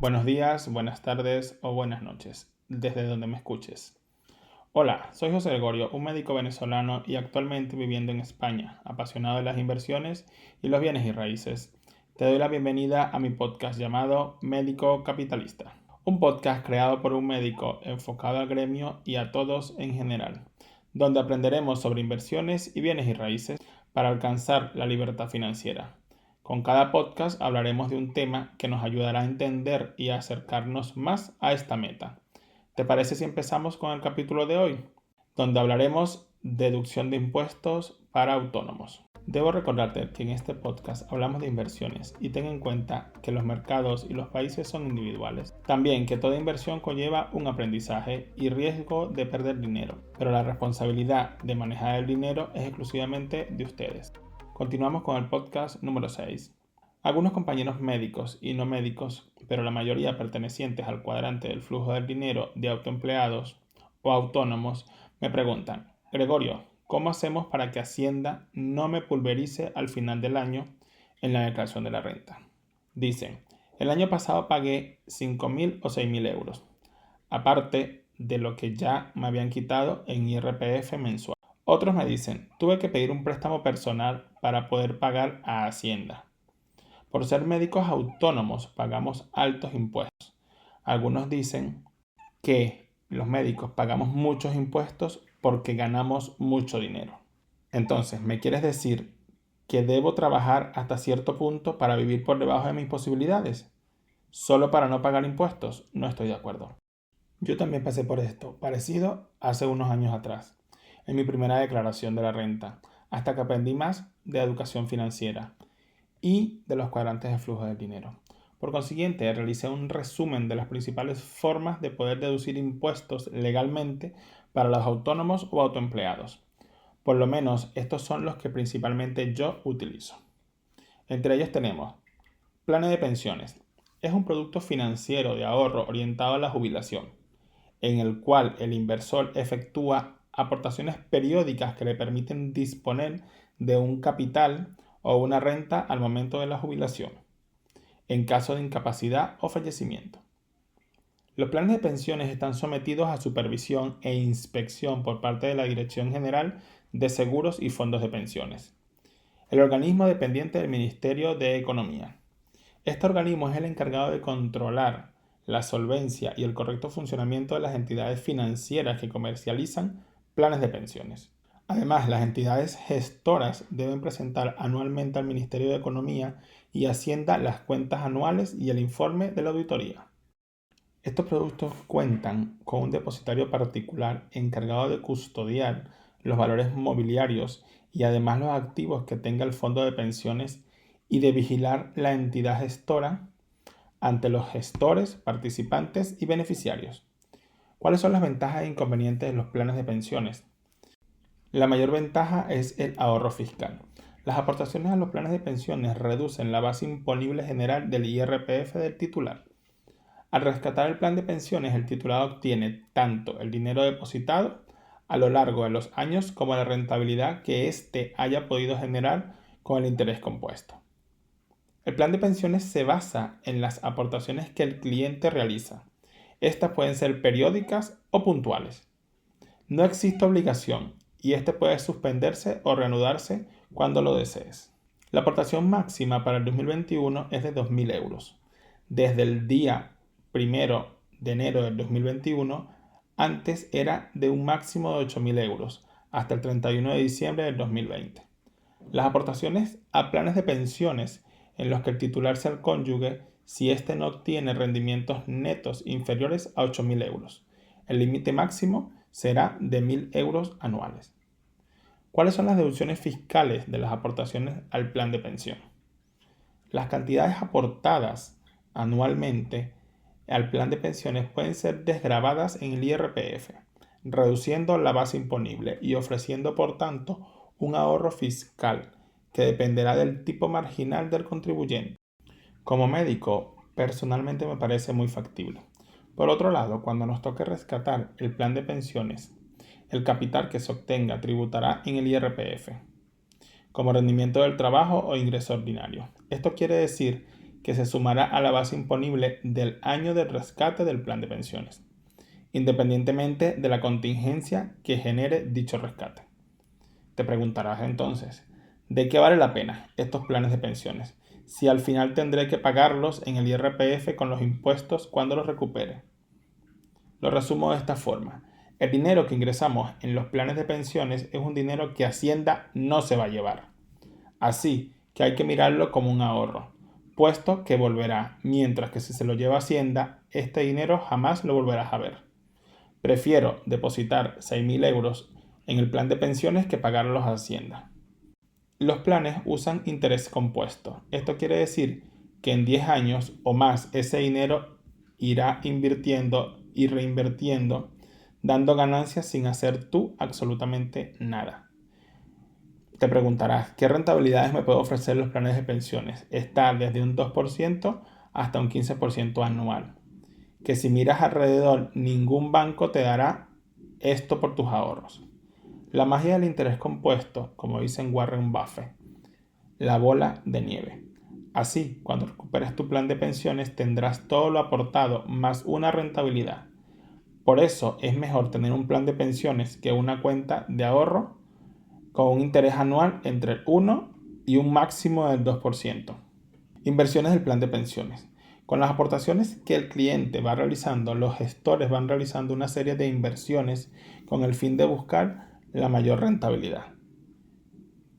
Buenos días, buenas tardes o buenas noches, desde donde me escuches. Hola, soy José Gregorio, un médico venezolano y actualmente viviendo en España, apasionado de las inversiones y los bienes y raíces. Te doy la bienvenida a mi podcast llamado Médico Capitalista, un podcast creado por un médico enfocado al gremio y a todos en general, donde aprenderemos sobre inversiones y bienes y raíces para alcanzar la libertad financiera. Con cada podcast hablaremos de un tema que nos ayudará a entender y a acercarnos más a esta meta. ¿Te parece si empezamos con el capítulo de hoy, donde hablaremos de deducción de impuestos para autónomos? Debo recordarte que en este podcast hablamos de inversiones y ten en cuenta que los mercados y los países son individuales. También que toda inversión conlleva un aprendizaje y riesgo de perder dinero, pero la responsabilidad de manejar el dinero es exclusivamente de ustedes. Continuamos con el podcast número 6. Algunos compañeros médicos y no médicos, pero la mayoría pertenecientes al cuadrante del flujo del dinero de autoempleados o autónomos, me preguntan: Gregorio, ¿cómo hacemos para que Hacienda no me pulverice al final del año en la declaración de la renta? Dicen: el año pasado pagué 5.000 o 6.000 euros, aparte de lo que ya me habían quitado en IRPF mensual. Otros me dicen: tuve que pedir un préstamo personal para poder pagar a Hacienda. Por ser médicos autónomos pagamos altos impuestos. Algunos dicen que los médicos pagamos muchos impuestos porque ganamos mucho dinero. Entonces, ¿me quieres decir que debo trabajar hasta cierto punto para vivir por debajo de mis posibilidades? ¿Solo para no pagar impuestos? No estoy de acuerdo. Yo también pasé por esto, parecido hace unos años atrás, en mi primera declaración de la renta, hasta que aprendí más de educación financiera y de los cuadrantes de flujo del dinero. Por consiguiente, realicé un resumen de las principales formas de poder deducir impuestos legalmente para los autónomos o autoempleados. Por lo menos estos son los que principalmente yo utilizo. Entre ellos tenemos planes de pensiones. Es un producto financiero de ahorro orientado a la jubilación, en el cual el inversor efectúa aportaciones periódicas que le permiten disponer de un capital o una renta al momento de la jubilación, en caso de incapacidad o fallecimiento. Los planes de pensiones están sometidos a supervisión e inspección por parte de la Dirección General de Seguros y Fondos de Pensiones, el organismo dependiente del Ministerio de Economía. Este organismo es el encargado de controlar la solvencia y el correcto funcionamiento de las entidades financieras que comercializan planes de pensiones. Además, las entidades gestoras deben presentar anualmente al Ministerio de Economía y Hacienda las cuentas anuales y el informe de la auditoría. Estos productos cuentan con un depositario particular encargado de custodiar los valores mobiliarios y además los activos que tenga el fondo de pensiones y de vigilar la entidad gestora ante los gestores, participantes y beneficiarios. ¿Cuáles son las ventajas e inconvenientes de los planes de pensiones? La mayor ventaja es el ahorro fiscal. Las aportaciones a los planes de pensiones reducen la base imponible general del IRPF del titular. Al rescatar el plan de pensiones, el titular obtiene tanto el dinero depositado a lo largo de los años como la rentabilidad que éste haya podido generar con el interés compuesto. El plan de pensiones se basa en las aportaciones que el cliente realiza. Estas pueden ser periódicas o puntuales. No existe obligación y este puede suspenderse o reanudarse cuando lo desees. La aportación máxima para el 2021 es de 2.000 euros. Desde el día 1 de enero del 2021, antes era de un máximo de 8.000 euros hasta el 31 de diciembre del 2020. Las aportaciones a planes de pensiones en los que el titular sea el cónyuge si éste no obtiene rendimientos netos inferiores a 8.000 euros. El límite máximo será de 1.000 euros anuales. ¿Cuáles son las deducciones fiscales de las aportaciones al plan de pensión? Las cantidades aportadas anualmente al plan de pensiones pueden ser desgravadas en el IRPF, reduciendo la base imponible y ofreciendo, por tanto, un ahorro fiscal que dependerá del tipo marginal del contribuyente. Como médico, personalmente me parece muy factible. Por otro lado, cuando nos toque rescatar el plan de pensiones, el capital que se obtenga tributará en el IRPF, como rendimiento del trabajo o ingreso ordinario. Esto quiere decir que se sumará a la base imponible del año del rescate del plan de pensiones, independientemente de la contingencia que genere dicho rescate. Te preguntarás entonces, ¿de qué vale la pena estos planes de pensiones si al final tendré que pagarlos en el IRPF con los impuestos cuando los recupere? Lo resumo de esta forma. El dinero que ingresamos en los planes de pensiones es un dinero que Hacienda no se va a llevar. Así que hay que mirarlo como un ahorro, puesto que volverá, mientras que si se lo lleva Hacienda, este dinero jamás lo volverás a ver. Prefiero depositar 6.000 euros en el plan de pensiones que pagarlos a Hacienda. Los planes usan interés compuesto. Esto quiere decir que en 10 años o más ese dinero irá invirtiendo y reinvirtiendo, dando ganancias sin hacer tú absolutamente nada. Te preguntarás, ¿qué rentabilidades me pueden ofrecer los planes de pensiones? Está desde un 2% hasta un 15% anual. Que si miras alrededor, ningún banco te dará esto por tus ahorros. La magia del interés compuesto, como dicen Warren Buffett, la bola de nieve. Así, cuando recuperes tu plan de pensiones, tendrás todo lo aportado más una rentabilidad. Por eso es mejor tener un plan de pensiones que una cuenta de ahorro con un interés anual entre el 1 y un máximo del 2%. Inversiones del plan de pensiones. Con las aportaciones que el cliente va realizando, los gestores van realizando una serie de inversiones con el fin de buscar la mayor rentabilidad.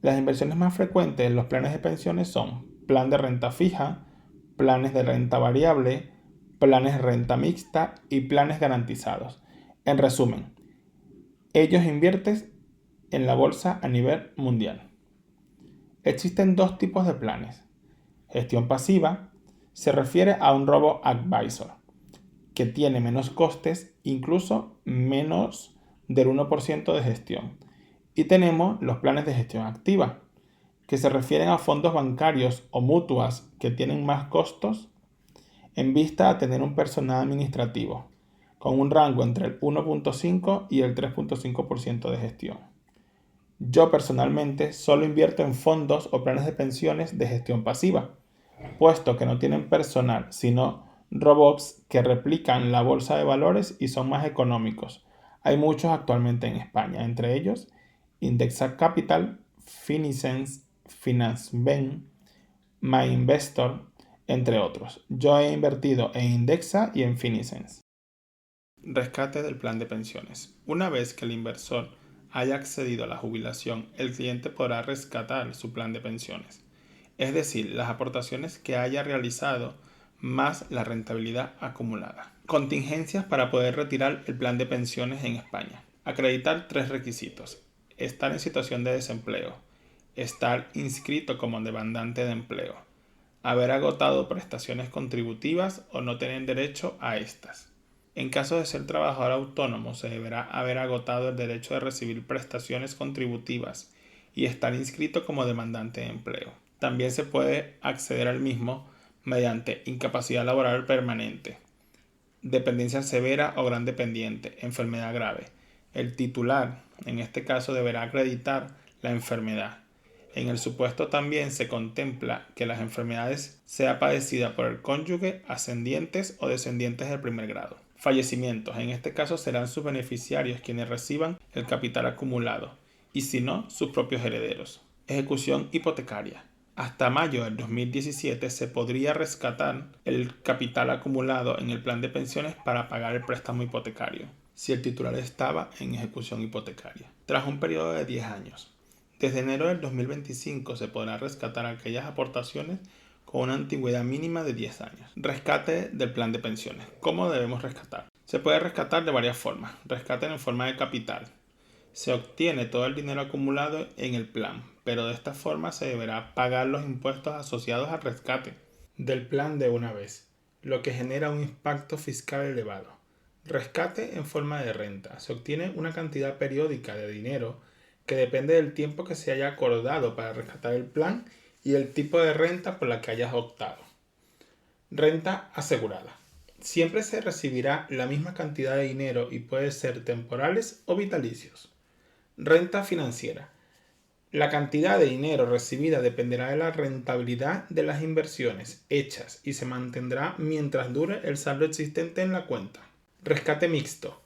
Las inversiones más frecuentes en los planes de pensiones son plan de renta fija, planes de renta variable, planes de renta mixta y planes garantizados. En resumen, ellos invierten en la bolsa a nivel mundial. Existen dos tipos de planes. Gestión pasiva se refiere a un robo-advisor que tiene menos costes, incluso menos del 1% de gestión. Y tenemos los planes de gestión activa, que se refieren a fondos bancarios o mutuas que tienen más costos en vista a tener un personal administrativo, con un rango entre el 1.5 y el 3.5% de gestión. Yo personalmente solo invierto en fondos o planes de pensiones de gestión pasiva, puesto que no tienen personal, sino robots que replican la bolsa de valores y son más económicos. Hay muchos actualmente en España, entre ellos Indexa Capital, Finicens, FinanceBen, MyInvestor, entre otros. Yo he invertido en Indexa y en Finicens. Rescate del plan de pensiones. Una vez que el inversor haya accedido a la jubilación, el cliente podrá rescatar su plan de pensiones, es decir, las aportaciones que haya realizado más la rentabilidad acumulada. Contingencias para poder retirar el plan de pensiones en España. Acreditar 3 requisitos. Estar en situación de desempleo. Estar inscrito como demandante de empleo. Haber agotado prestaciones contributivas o no tener derecho a estas. En caso de ser trabajador autónomo, se deberá haber agotado el derecho de recibir prestaciones contributivas y estar inscrito como demandante de empleo. También se puede acceder al mismo mediante incapacidad laboral permanente, dependencia severa o gran dependiente, enfermedad grave. El titular, en este caso, deberá acreditar la enfermedad. En el supuesto también se contempla que las enfermedades sea padecida por el cónyuge, ascendientes o descendientes del primer grado. Fallecimientos. En este caso serán sus beneficiarios quienes reciban el capital acumulado y si no, sus propios herederos. Ejecución hipotecaria. Hasta mayo del 2017 se podría rescatar el capital acumulado en el plan de pensiones para pagar el préstamo hipotecario, si el titular estaba en ejecución hipotecaria. Tras un periodo de 10 años. Desde enero del 2025 se podrá rescatar aquellas aportaciones con una antigüedad mínima de 10 años. Rescate del plan de pensiones. ¿Cómo debemos rescatar? Se puede rescatar de varias formas. Rescate en forma de capital. Se obtiene todo el dinero acumulado en el plan, pero de esta forma se deberá pagar los impuestos asociados al rescate del plan de una vez, lo que genera un impacto fiscal elevado. Rescate en forma de renta. Se obtiene una cantidad periódica de dinero que depende del tiempo que se haya acordado para rescatar el plan y el tipo de renta por la que hayas optado. Renta asegurada. Siempre se recibirá la misma cantidad de dinero y puede ser temporales o vitalicios. Renta financiera. La cantidad de dinero recibida dependerá de la rentabilidad de las inversiones hechas y se mantendrá mientras dure el saldo existente en la cuenta. Rescate mixto.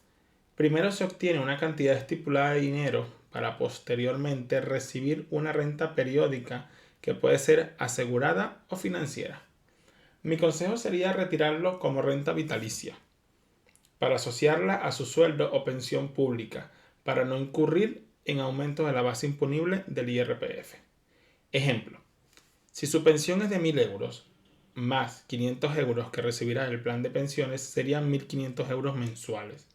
Primero se obtiene una cantidad estipulada de dinero para posteriormente recibir una renta periódica que puede ser asegurada o financiera. Mi consejo sería retirarlo como renta vitalicia, para asociarla a su sueldo o pensión pública, para no incurrir en aumento de la base imponible del IRPF. Ejemplo, si su pensión es de 1.000 euros, más 500 euros que recibirá el plan de pensiones serían 1.500 euros mensuales.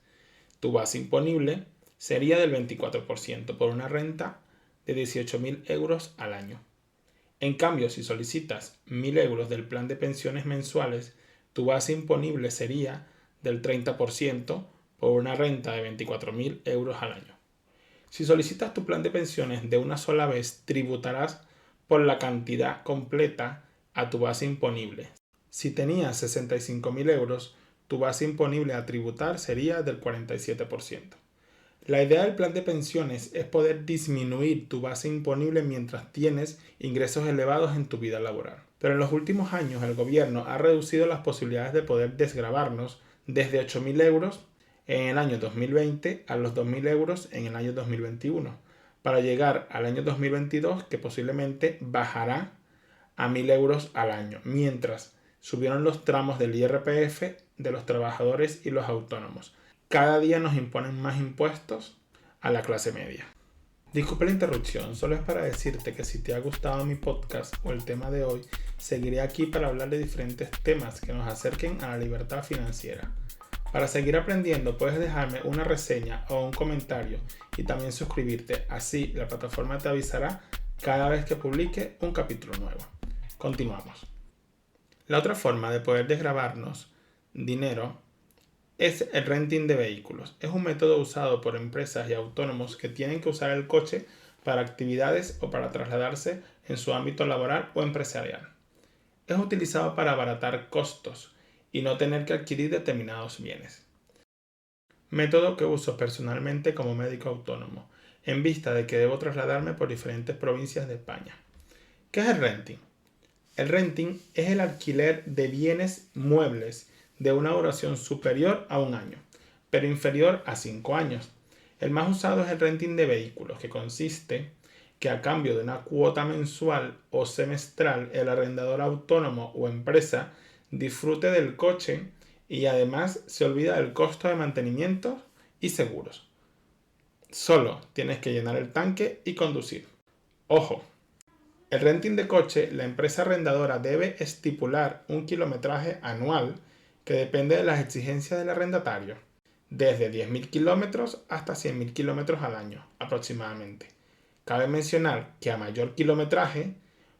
Tu base imponible sería del 24% por una renta de 18.000 euros al año. En cambio, si solicitas 1.000 euros del plan de pensiones mensuales, tu base imponible sería del 30% por una renta de 24.000 euros al año. Si solicitas tu plan de pensiones de una sola vez, tributarás por la cantidad completa a tu base imponible. Si tenías 65.000 euros, tu base imponible a tributar sería del 47%. La idea del plan de pensiones es poder disminuir tu base imponible mientras tienes ingresos elevados en tu vida laboral. Pero en los últimos años el gobierno ha reducido las posibilidades de poder desgravarnos desde 8.000 euros en el año 2020 a los 2.000 euros en el año 2021, para llegar al año 2022 que posiblemente bajará a 1.000 euros al año, mientras subieron los tramos del IRPF de los trabajadores y los autónomos. Cada día nos imponen más impuestos a la clase media. Disculpe la interrupción, solo es para decirte que si te ha gustado mi podcast o el tema de hoy, seguiré aquí para hablar de diferentes temas que nos acerquen a la libertad financiera. Para seguir aprendiendo puedes dejarme una reseña o un comentario y también suscribirte, así la plataforma te avisará cada vez que publique un capítulo nuevo. Continuamos. La otra forma de poder desgravarnos dinero es el renting de vehículos. Es un método usado por empresas y autónomos que tienen que usar el coche para actividades o para trasladarse en su ámbito laboral o empresarial. Es utilizado para abaratar costos y no tener que adquirir determinados bienes. Método que uso personalmente como médico autónomo, en vista de que debo trasladarme por diferentes provincias de España. ¿Qué es el renting? El renting es el alquiler de bienes muebles de una duración superior a 1 año, pero inferior a 5 años. El más usado es el renting de vehículos, que consiste que a cambio de una cuota mensual o semestral, el arrendador autónomo o empresa disfrute del coche y además se olvida del costo de mantenimiento y seguros. Solo tienes que llenar el tanque y conducir. Ojo, el renting de coche, la empresa arrendadora debe estipular un kilometraje anual que depende de las exigencias del arrendatario, desde 10.000 kilómetros hasta 100.000 kilómetros al año aproximadamente. Cabe mencionar que a mayor kilometraje,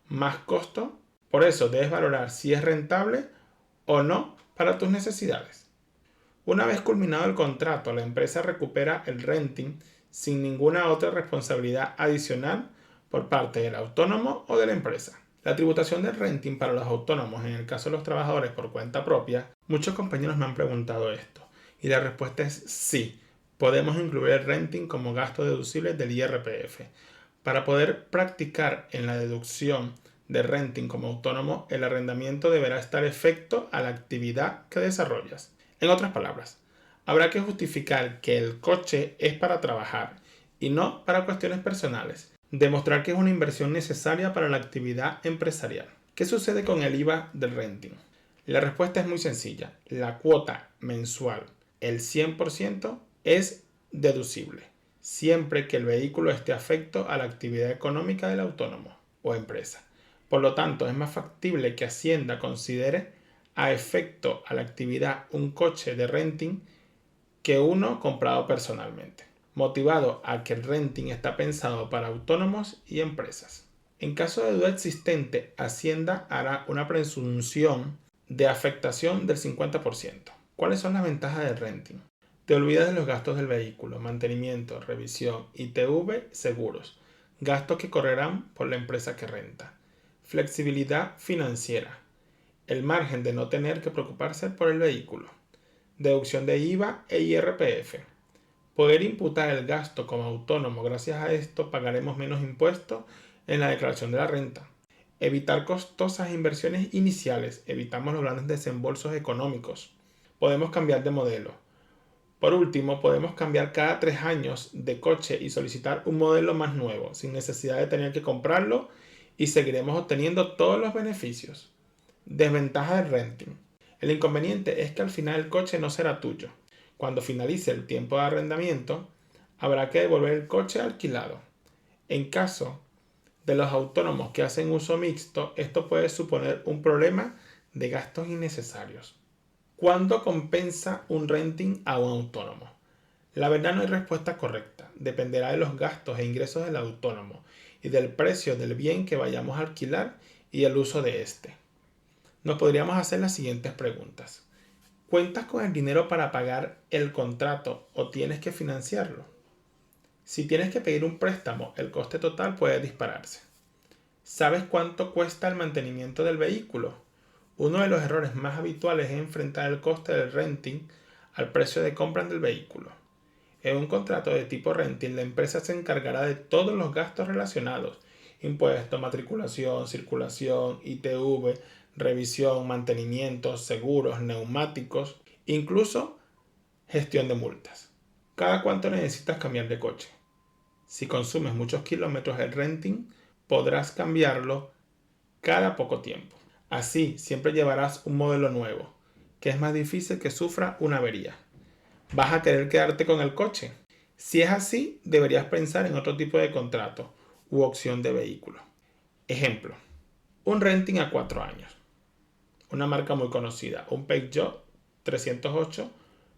más costo, por eso debes valorar si es rentable o no para tus necesidades. Una vez culminado el contrato, la empresa recupera el renting sin ninguna otra responsabilidad adicional por parte del autónomo o de la empresa. La tributación del renting para los autónomos, en el caso de los trabajadores por cuenta propia, muchos compañeros me han preguntado esto y la respuesta es sí, podemos incluir el renting como gasto deducible del IRPF. Para poder practicar en la deducción de renting como autónomo, el arrendamiento deberá estar efecto a la actividad que desarrollas. En otras palabras, habrá que justificar que el coche es para trabajar y no para cuestiones personales. Demostrar que es una inversión necesaria para la actividad empresarial. ¿Qué sucede con el IVA del renting? La respuesta es muy sencilla. La cuota mensual, el 100%, es deducible, siempre que el vehículo esté afecto a la actividad económica del autónomo o empresa. Por lo tanto, es más factible que Hacienda considere a efecto a la actividad un coche de renting que uno comprado personalmente, motivado a que el renting está pensado para autónomos y empresas. En caso de duda existente, Hacienda hará una presunción de afectación del 50%. ¿Cuáles son las ventajas del renting? Te olvidas de los gastos del vehículo, mantenimiento, revisión, ITV, seguros, gastos que correrán por la empresa que renta. Flexibilidad financiera, el margen de no tener que preocuparse por el vehículo. Deducción de IVA e IRPF. Poder imputar el gasto como autónomo, gracias a esto pagaremos menos impuestos en la declaración de la renta. Evitar costosas inversiones iniciales, evitamos los grandes desembolsos económicos. Podemos cambiar de modelo. Por último, podemos cambiar cada 3 años de coche y solicitar un modelo más nuevo, sin necesidad de tener que comprarlo, y seguiremos obteniendo todos los beneficios. Desventaja del renting. El inconveniente es que al final el coche no será tuyo. Cuando finalice el tiempo de arrendamiento, habrá que devolver el coche alquilado. En caso de los autónomos que hacen uso mixto, esto puede suponer un problema de gastos innecesarios. ¿Cuándo compensa un renting a un autónomo? La verdad no hay respuesta correcta. Dependerá de los gastos e ingresos del autónomo y del precio del bien que vayamos a alquilar y el uso de este. Nos podríamos hacer las siguientes preguntas. ¿Cuentas con el dinero para pagar el contrato o tienes que financiarlo? Si tienes que pedir un préstamo, el coste total puede dispararse. ¿Sabes cuánto cuesta el mantenimiento del vehículo? Uno de los errores más habituales es enfrentar el coste del renting al precio de compra del vehículo. En un contrato de tipo renting, la empresa se encargará de todos los gastos relacionados: impuestos, matriculación, circulación, ITV, revisión, mantenimiento, seguros, neumáticos, incluso gestión de multas. ¿Cada cuánto necesitas cambiar de coche? Si consumes muchos kilómetros el renting, podrás cambiarlo cada poco tiempo. Así, siempre llevarás un modelo nuevo, que es más difícil que sufra una avería. ¿Vas a querer quedarte con el coche? Si es así, deberías pensar en otro tipo de contrato u opción de vehículo. Ejemplo, un renting a 4 años. Una marca muy conocida, un Peugeot 308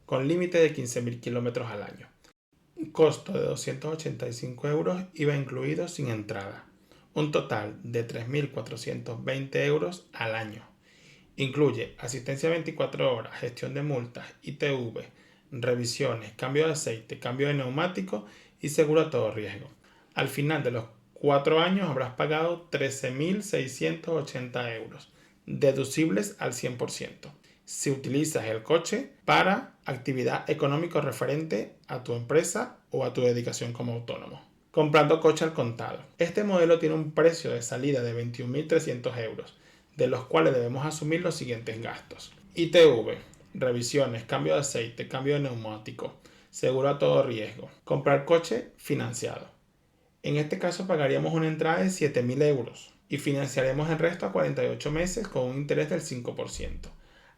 con límite de 15.000 kilómetros al año. Un costo de 285 euros, IVA incluido sin entrada. Un total de 3.420 euros al año. Incluye asistencia 24 horas, gestión de multas, ITV, revisiones, cambio de aceite, cambio de neumático y seguro a todo riesgo. Al final de los 4 años habrás pagado 13.680 euros, deducibles al 100%. Si utilizas el coche para actividad económica referente a tu empresa o a tu dedicación como autónomo. Comprando coche al contado. Este modelo tiene un precio de salida de 21.300 euros, de los cuales debemos asumir los siguientes gastos: ITV, revisiones, cambio de aceite, cambio de neumático, seguro a todo riesgo. Comprar coche financiado. En este caso pagaríamos una entrada de 7.000 euros y financiaremos el resto a 48 meses con un interés del 5%.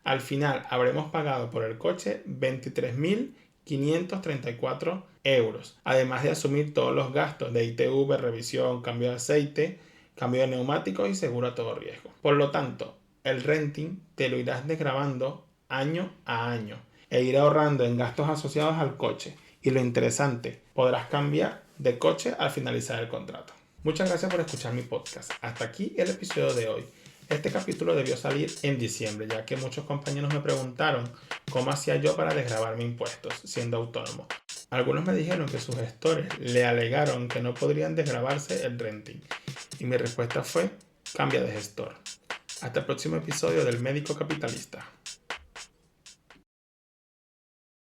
Al final habremos pagado por el coche 23.534 euros, además de asumir todos los gastos de ITV, revisión, cambio de aceite, cambio de neumáticos y seguro a todo riesgo. Por lo tanto, el renting te lo irás desgravando año a año e irá ahorrando en gastos asociados al coche. Y lo interesante, podrás cambiar de coche al finalizar el contrato. Muchas gracias por escuchar mi podcast. Hasta aquí el episodio de hoy. Este capítulo debió salir en diciembre, ya que muchos compañeros me preguntaron cómo hacía yo para desgravar mis impuestos siendo autónomo. Algunos me dijeron que sus gestores le alegaron que no podrían desgravarse el renting. Y mi respuesta fue: cambia de gestor. Hasta el próximo episodio del Médico Capitalista.